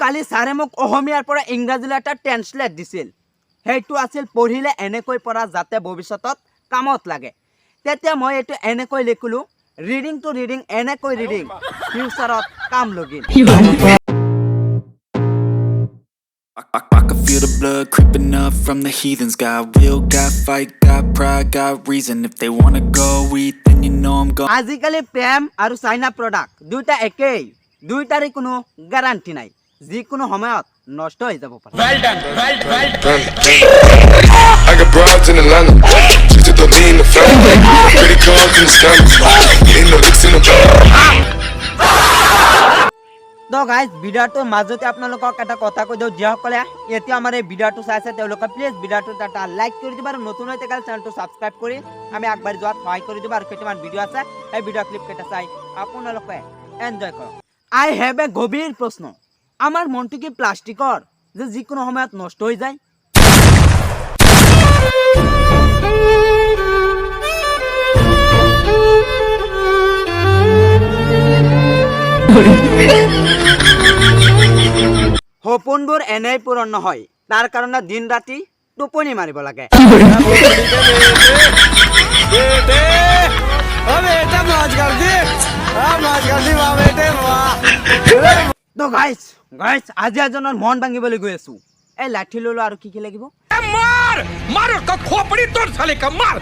কালি ছাৰে মোক অসমীয়াৰ পৰা ইংৰাজীলৈ এটা ট্ৰেন্সলেট দিছিল সেইটো আছিল পঢ়িলে এনেকৈ পঢ়া যাতে ভৱিষ্যতত কামত লাগে তেতিয়া মই এইটো এনেকৈ লিখিলো ৰিডিং টু ৰিডিং এনেকৈ ৰিডিং ফিউচাৰত কাম login I can feel the blood creeping up from the heathens. Got will, got fight, got pride, got reason. If they wanna go eat, then you know I'm gone. আজিকালি প্ৰেম আৰু China product দুটা একেই দুইটাৰে কোনো guarantee নাই যিকোনো সময়ত নষ্ট হৈ যাব পাৰে I got broads in Atlanta, just to throw me in the family. Credit cards in the scammers, ain't no licks in the bag. তো গাইজ ভিডিঅ'টোৰ মাজতে আপোনালোকক এটা কথা কৈ দিওঁ যিসকলে এতিয়া আমাৰ এই ভিডিঅ'টো চাই আছে তেওঁলোকে প্লিজ ভিডিঅ'টোত এটা লাইক কৰি দিব আৰু নতুন হৈ থাকিলে চেনেলটো ছাবস্ক্ৰাইব কৰি আমি আগবাঢ়ি যোৱাত সহায় কৰি দিব আৰু কেইটামান ভিডিঅ' আছে এই ভিডিঅ' ক্লিপকেইটা চাই আপোনালোকে এনজয় কৰক আই হেভ এ গভীৰ প্ৰশ্ন আমাৰ মনটো কি প্লাষ্টিকৰ যে যিকোনো সময়ত নষ্ট হৈ যায় সপোনবোৰ এনেই পূৰণ নহয় তাৰ কাৰণে দিন ৰাতি টোপনি মাৰিব লাগে তো গাইজ আজি এজনৰ মন ভাঙিবলৈ গৈ আছো এই লাঠি ললো আৰু কি লাগিব मार मार का खोपड़ी तोड़ साले का मार